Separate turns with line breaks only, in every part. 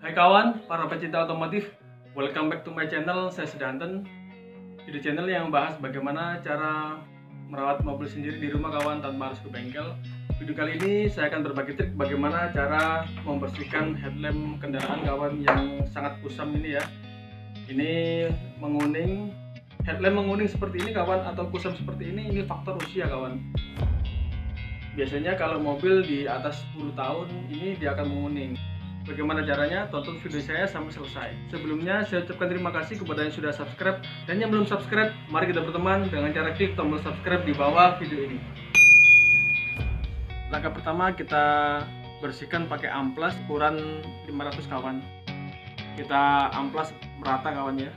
Hai kawan, para pecinta otomotif, welcome back to my channel. Saya Sedanten. Di channel yang bahas bagaimana cara merawat mobil sendiri di rumah kawan tanpa harus ke bengkel. Video kali ini saya akan berbagi trik bagaimana cara membersihkan headlamp kendaraan kawan yang sangat kusam ini ya. Ini menguning, headlamp menguning seperti ini kawan, atau kusam seperti ini faktor usia kawan. Biasanya kalau mobil di atas 10 tahun ini dia akan menguning. Bagaimana caranya? Tonton video saya sampai selesai. Sebelumnya saya ucapkan terima kasih kepada yang sudah subscribe, dan yang belum subscribe, mari kita berteman dengan cara klik tombol subscribe di bawah video ini. Langkah pertama, kita bersihkan pakai amplas ukuran 500 kawan. Kita amplas merata kawan ya.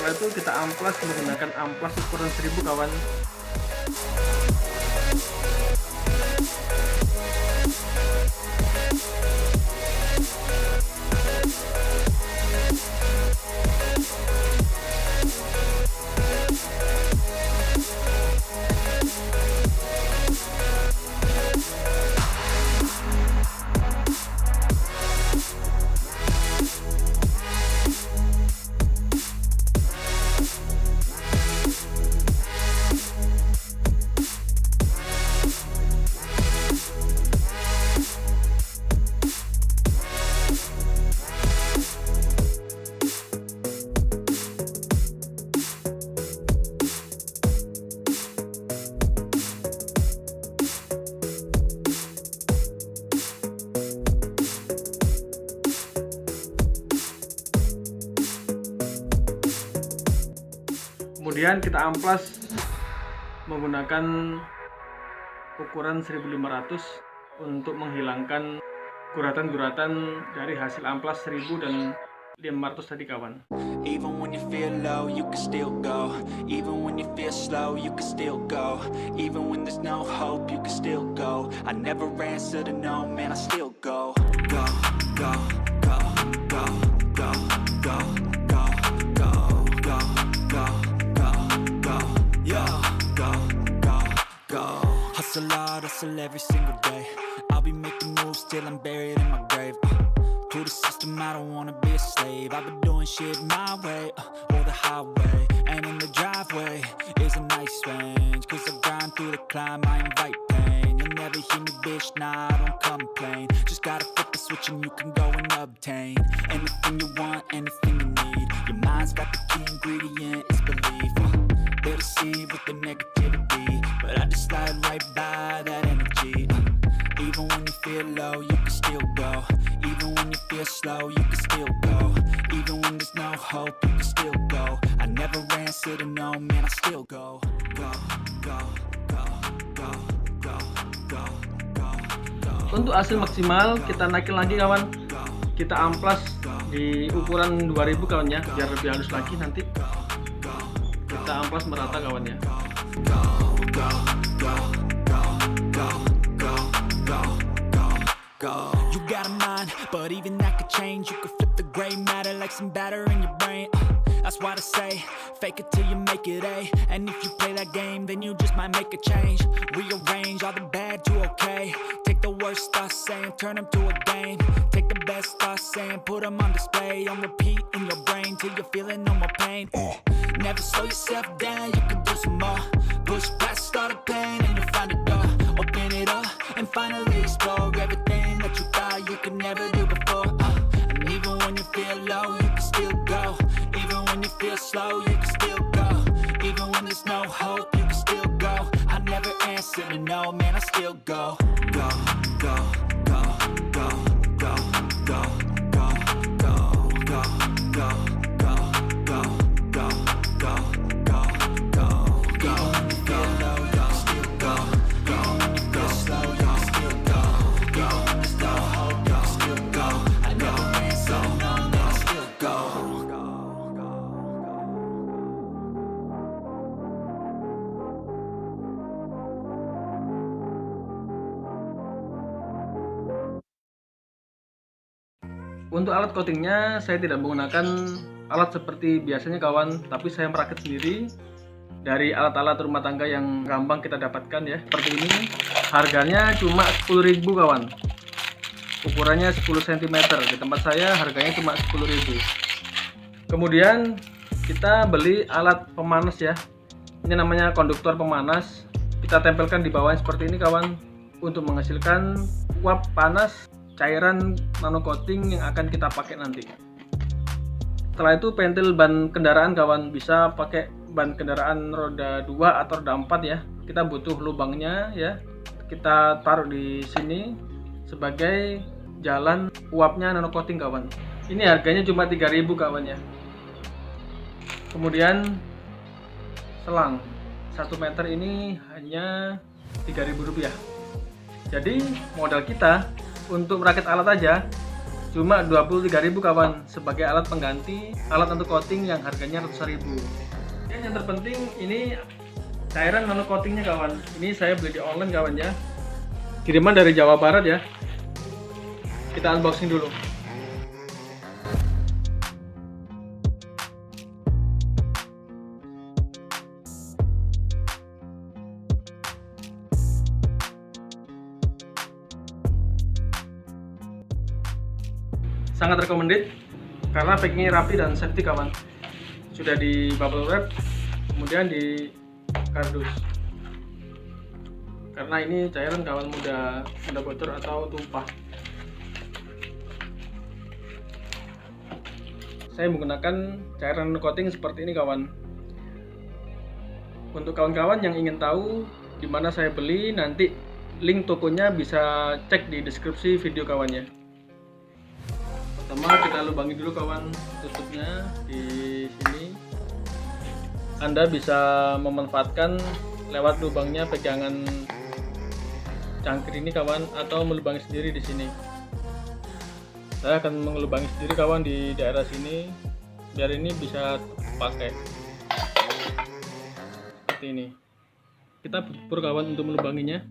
Setelah itu kita amplas menggunakan amplas ukuran 1000 kawan. Kemudian kita amplas menggunakan ukuran 1500 untuk menghilangkan guratan-guratan dari hasil amplas 1000 dan 500 tadi kawan.
Even when you feel low, you can still go. Even when you feel slow, you can still go. Even when there's no hope, you can still go. I never answer to no, man, I still go. Go, go, go, go, go, go, go, go, go, go, go, yo, go, go, go. Hustle hard, hustle every single day. I'll be making moves till I'm buried in my grave. To the system, I don't wanna be a slave. I've been doing shit my way, or the highway. And in the driveway is a nice range. Cause I grind through the climb, I invite pain. You'll never hear me, bitch, nah, I don't complain. Just gotta flip the switch and you can go and obtain anything you want, anything you need. Your mind's got the key ingredient, it's belief. They deceive with the negativity, but I just slide right by that energy. Even when you feel low, you can still go. Even when you feel slow, you can still go. Even when there's no hope, you can still go. I never answer to no, man, I still go. Go, go, go, go, go, go, go, go.
Untuk hasil maksimal kita naikin lagi kawan. Kita amplas di ukuran 2000 kawan ya, biar lebih halus lagi nanti. Kita amplas merata kawan ya.
Go, go, go, go, go, go, go, go, go. You got a mind, but even that could change. You could flip the gray matter like some batter in your brain. That's why I say, fake it till you make it A. And if you play that game, then you just might make a change. Rearrange all the bad to okay. Take the worst thoughts saying, turn them to a game. Take the best thoughts saying, put them on display. On repeat in your brain till you're feeling no more pain. Never slow yourself down, you can do some more. Push past all the pain and you'll find a door. Open it up and finally explore everything that you thought you could never do before. And even when you feel low, you can still go. Even when you feel slow, you can still go. Even when there's no hope, you can still go. I never answer to no, man, I still go. go, go, go, go, go, go, go, go, go, go, go, go, go, go, go, go, go. Even when you feel low, you can still go, go. Feel slow, you can still go, go. There's no hope, you can still go. I never ran, so no, man, I still go.
Untuk alat coatingnya saya tidak menggunakan alat seperti biasanya kawan, tapi saya merakit sendiri dari alat-alat rumah tangga yang gampang kita dapatkan ya. Seperti ini, harganya cuma 10.000 kawan. Ukurannya 10 cm. Di tempat saya harganya cuma 10.000. Kemudian kita beli alat pemanas ya. Ini namanya konduktor pemanas. Kita tempelkan di bawahnya seperti ini kawan, untuk menghasilkan uap panas cairan nano coating yang akan kita pakai nanti. Setelah itu pentil ban kendaraan kawan, bisa pakai ban kendaraan roda 2 atau roda 4 ya. Kita butuh lubangnya ya. Kita taruh di sini sebagai jalan uapnya nano coating kawan. Ini harganya cuma 3.000 kawan ya. Kemudian selang 1 meter ini hanya Rp3.000. Jadi modal kita untuk merakit alat aja cuma 23.000 kawan, sebagai alat pengganti alat untuk coating yang harganya ratusan ribu. Dan yang terpenting ini cairan nano coatingnya kawan. Ini saya beli di online kawan ya, kiriman dari Jawa Barat ya. Kita unboxing dulu. Sangat recommended karena packingnya rapi dan safety kawan. Sudah di bubble wrap, kemudian di kardus. Karena ini cairan kawan, mudah bocor atau tumpah. Saya menggunakan cairan coating seperti ini kawan. Untuk kawan-kawan yang ingin tahu di mana saya beli, nanti link tokonya bisa cek di deskripsi video kawannya. Pertama kita lubangi dulu kawan tutupnya di sini. Anda bisa memanfaatkan lewat lubangnya pegangan cangkir ini kawan, atau melubangi sendiri di sini. Saya akan melubangi sendiri kawan di daerah sini biar ini bisa pakai seperti ini. Kita pur kawan untuk melubanginya.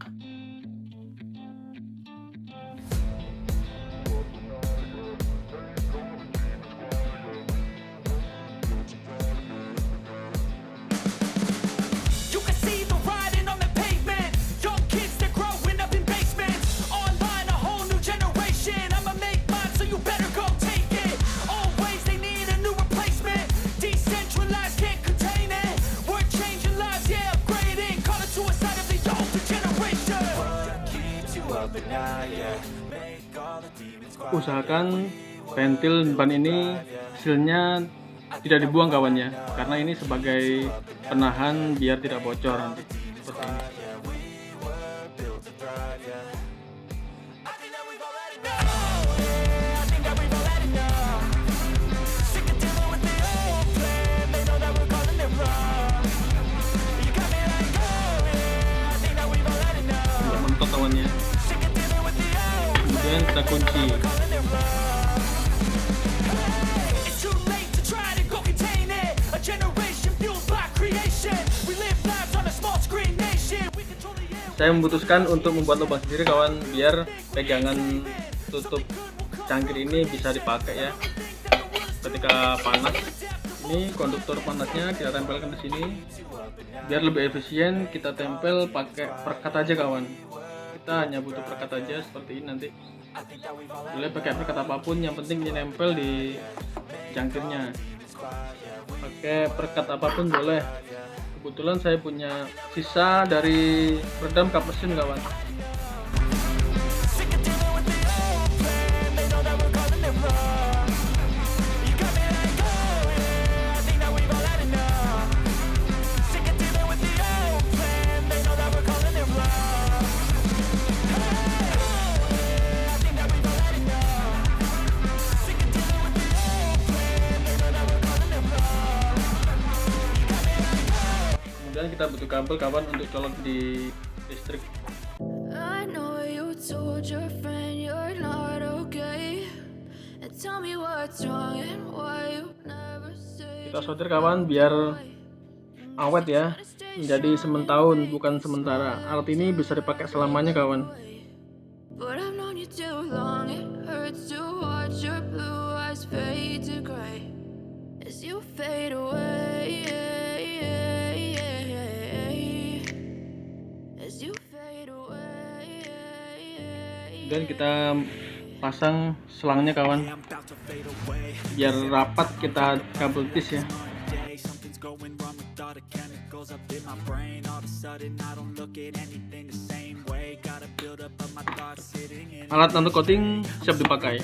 Usahakan pentil ban ini hasilnya tidak dibuang kawannya, karena ini sebagai penahan biar tidak bocor nanti seperti ini. Mentok kawannya. Kemudian kita kunci. Saya memutuskan untuk membuat lubang sendiri kawan, biar pegangan tutup cangkir ini bisa dipakai ya ketika panas. Ini konduktor panasnya kita tempelkan di sini biar lebih efisien. Kita tempel pakai perekat aja kawan. Kita hanya butuh perekat aja seperti ini nanti. Boleh pakai perekat apapun, yang penting ini nempel di cangkirnya. Pakai perekat apapun boleh. Kebetulan saya punya sisa dari peredam kap mesin kawan. kita butuh kabel kawan untuk colok di listrik.
I know you told your friend you're not okay, and tell me what's wrong and why you never say.
Kita solder kawan biar awet ya, menjadi sementahun bukan sementara. Alat ini bisa dipakai selamanya kawan.
But I've known you too long, it hurts to watch your blue eyes fade to gray as you fade away, as you fade away.
Dan kita pasang selangnya kawan, biar rapat kita kabel tis ya. Alat nano coating siap dipakai.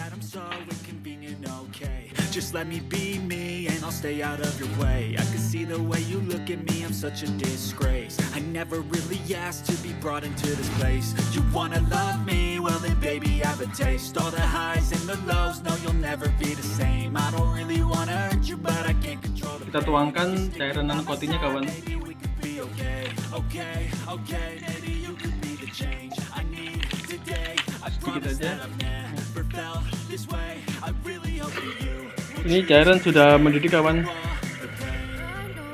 Just let me be me and I'll stay out of your way. I can see the way you look at me, I'm such a disgrace. I never really asked to be brought into this place. You wanna love me? Well then baby I have a taste. All the highs and the lows, no you'll never be the same. I don't really wanna hurt you but I can't control the
Kita tuangkan cairan nano coatingnya kawan. Sedikit aja. Ini cairan sudah mendidih kawan.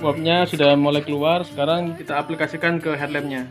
Uapnya sudah mulai keluar. Sekarang kita aplikasikan ke headlampnya.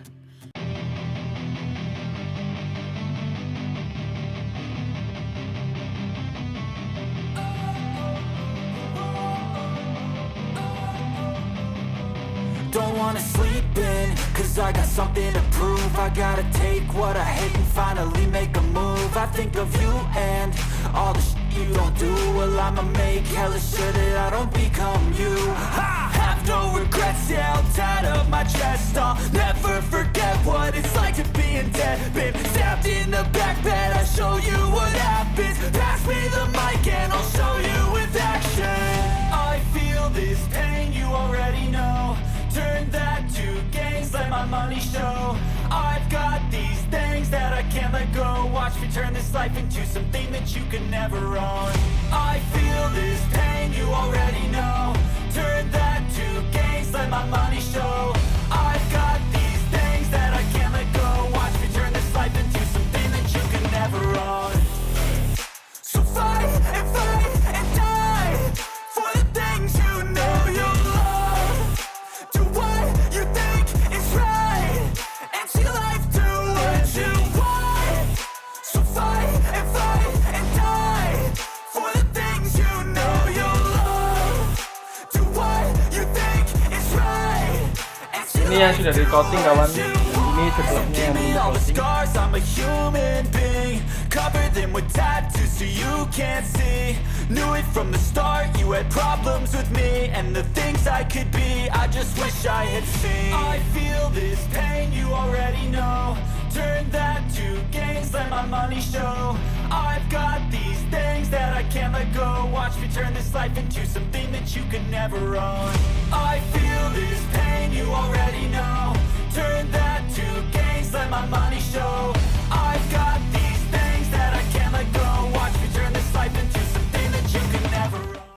Don't wanna sleep in, cause I got something to prove. I gotta take what I hate and finally make a move. I think of you and all the shit you don't do. Well I'ma make hella sure that I don't become you. I have no regrets, yeah, I'll tie up my chest. I'll never forget what it's like to be in debt. Been stabbed in the back bed, I'll show you what happens. Pass me the mic and I'll show you with action. I feel this pain, you already know. Turn that to gains, let my money show. I've got these things that I can't let go. Watch me turn this life into something that you could never own. I feel this pain, you already know. Turn that to gains, let my money show. I've got these things that I can't let go. Watch me turn this life into something that you could never own. So fight and die for the things you know you love. Do what you think is right and see life do what you want. So fight and die for the things you know you love. Do what you think is right and see
Ini yang sudah di coating kawan. Ini sebelumnya yang belum coating.
scars, I'm a human being. Cover them with tattoos so you can't see. Knew it from the start, you had problems with me and the things I could be, I just wish I had seen. I feel this pain, you already know. Turn that to gains, let my money show. I've got these things that I can't let go. Watch me turn this life into something that you could never own. I feel this pain, you already know. Turn that to gains, let my money show.